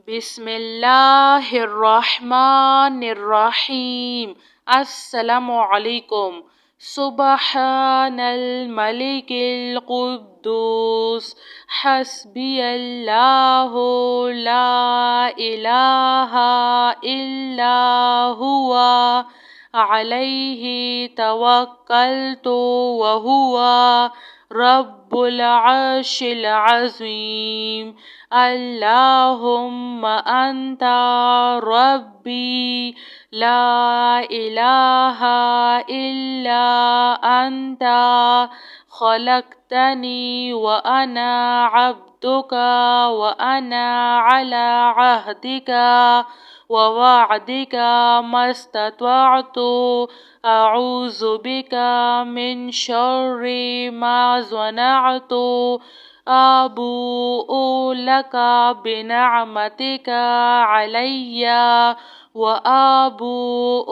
بسم اللہ الرحمن الرحیم۔ السلام علیکم۔ سبحان الملک القدوس حسبی اللہ لا الہ الا ہوا علیہ توکلت وہو رب العرش العظیم۔ اللہم انت ربی لا الہ الا انت خلقتنی وانا عبدک وانا علی عہدک ووعدک ما استطعت اعوذ بک من شر ما صنعت ابوء لک بنعمتک علی وابوء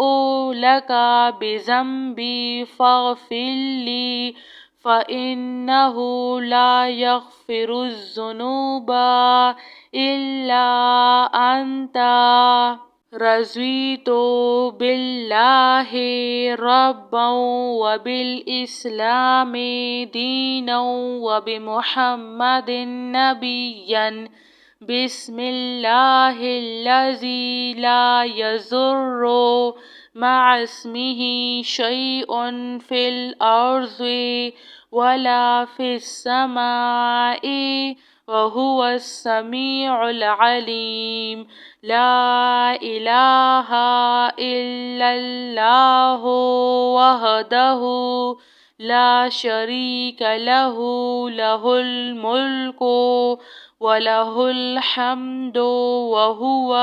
لک بذنبی فاغفر لی فإنه لا يغفر الذنوب إلا أنت۔ رضیت باللہ ربا وبالاسلام دینا وبمحمد نبیا۔ بسم اللہ الذی لا یضر مع اسمہ شیء فی الارض ولا فی السماء وہو السمیع العلیم۔ لا الہ الا اللہ وحدہ لا شریک لہ لہ الملک ولہ الحمد وہو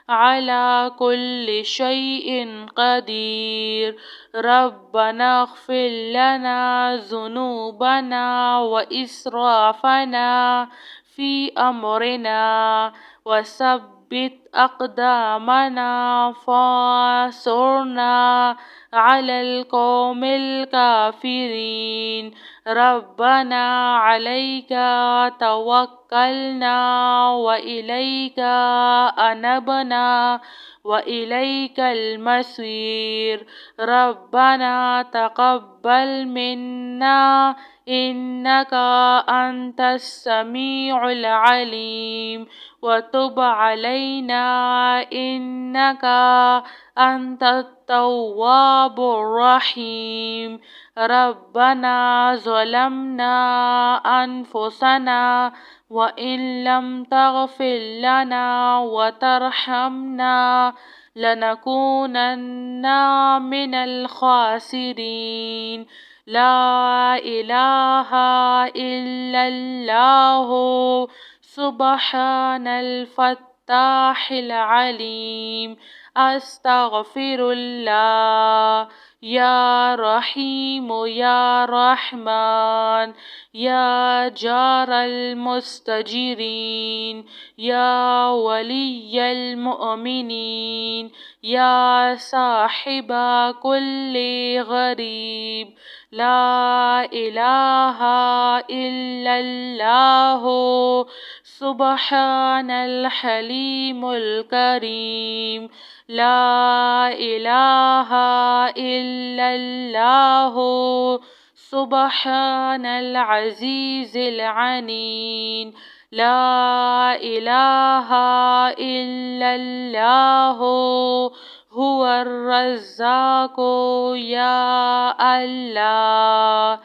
علی کل شیء قدیر۔ ربنا اغفر لنا ذنوبنا واسرافنا فی امرنا وثبت اقدامنا وانصرنا علی القوم الکافرین۔ ربنا علیک توکلنا والیک انبنا والیک المصیر۔ ربنا تقبل منا انک انت السمیع العلیم وتب علینا انک انت التواب الرحیم۔ ربنا ظلمنا انفسنا وان لم تغفر لنا وترحمنا لنکونن من الخاسرین۔ لا الہ الا اللہ سبحان الفتاح العلیم۔ استغفر اللہ۔ یا رحیم یا رحمن یا جار المستجیرین یا ولی المؤمنین یا صاحب کل غریب۔ لا الہ الا اللہ سبحان الحلیم الکریم۔ لا الہ الا اللہ سبحان العزیز العنین۔ لا الہ الا اللہ هو الرزاق یا اللہ۔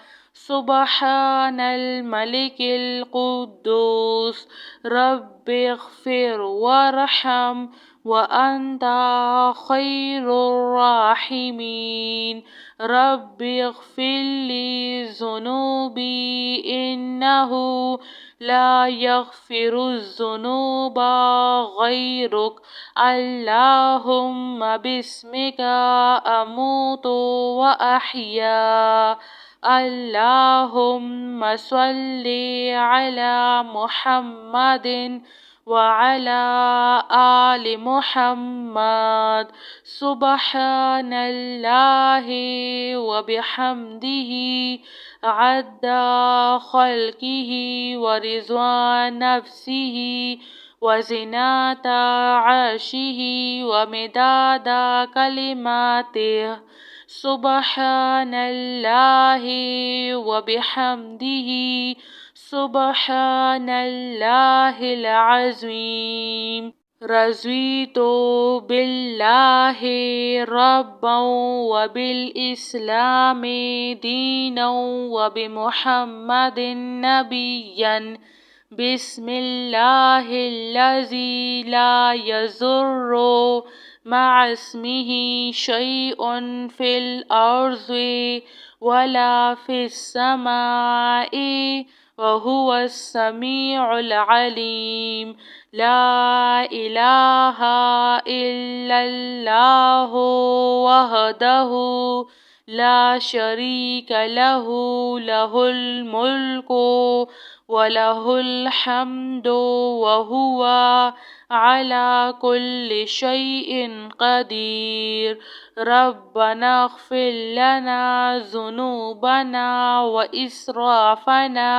سبحان الملک القدوس رب اغفر وارحم وانت خیر الراحمین۔ رب اغفر لی ذنوبی انہ لا یغفر الذنوب غیرک۔ اللہم باسمک اموت واحیا۔ اللہم صلی علی محمد وعلی آل محمد۔ سبحان اللہ وبحمدہ عدد خلقہ ورضوان نفسہ وزنة عرشه ومداد كلماته سبحان الله وبحمده سبحان الله العظيم رضيت بالله ربا وبالإسلام دينا وبمحمد نبيا بسم الله الذي لا يضر مع اسمه شيء في الأرض ولا في السماء وهو السميع العليم لا إله إلا الله وحده لا شريك له له الملك وله الحمد وهو على كل شيء قدير ربنا اغفر لنا ذنوبنا وإسرافنا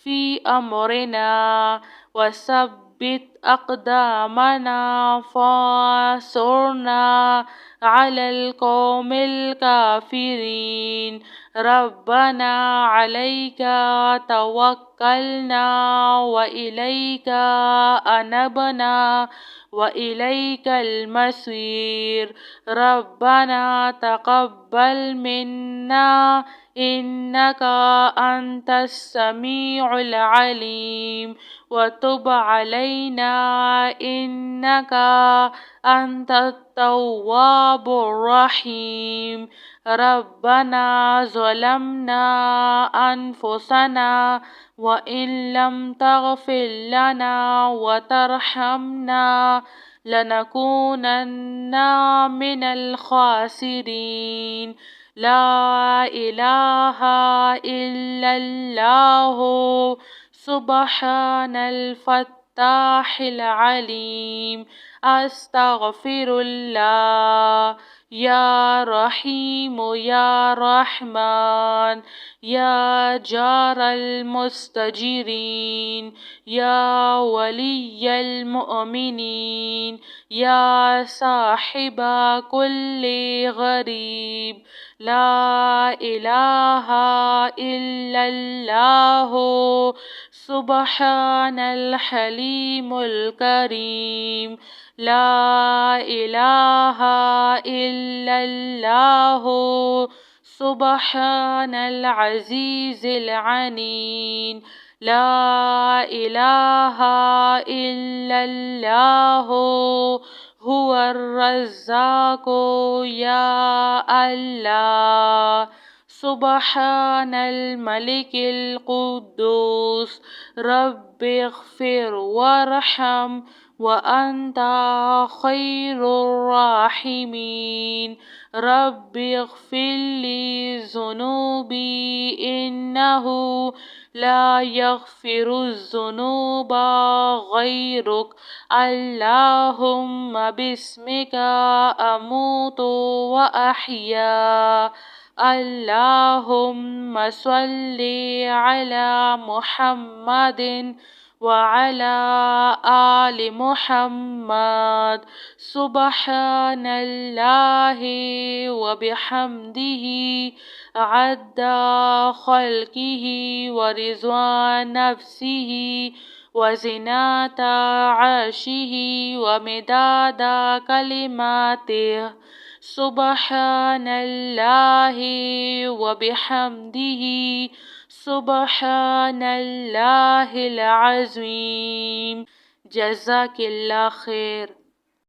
في أمرنا وثبت أقدامنا فانصرنا على القوم الكافرين ربنا عليك توكلنا وإليك أنبنا وإليك المصير ربنا تقبل منا إنك أنت السميع العليم وتب علينا إنك أنت التواب الرحيم ربنا ظلمنا أنفسنا وإن لم تغفر لنا وترحمنا لنكونن من الخاسرين لا إله إلا الله سبحان الفتاح العليم أستغفر الله يا رحيم يا رحمن يا جار المستجيرين يا ولي المؤمنين يا صاحب كل غريب لا إله إلا الله سبحان الحليم الكريم لا إله إلا الله سبحان العزيز العنيد لا إله إلا الله هو الرزاق يا الله سبحان الملك القدوس رب اغفر وارحم وأنت خير الراحمين رب اغفر لي ذنوبي إنه لا يغفر الذنوب غيرك اللهم باسمك أموت وأحيا اللهم صل على محمد وعلى آل محمد سبحان الله وبحمده عد خلقه ورضوان نفسه وزنة عرشه ومداد كلماته سبحان الله وبحمده سبحان الله العظيم جزاك الله خير.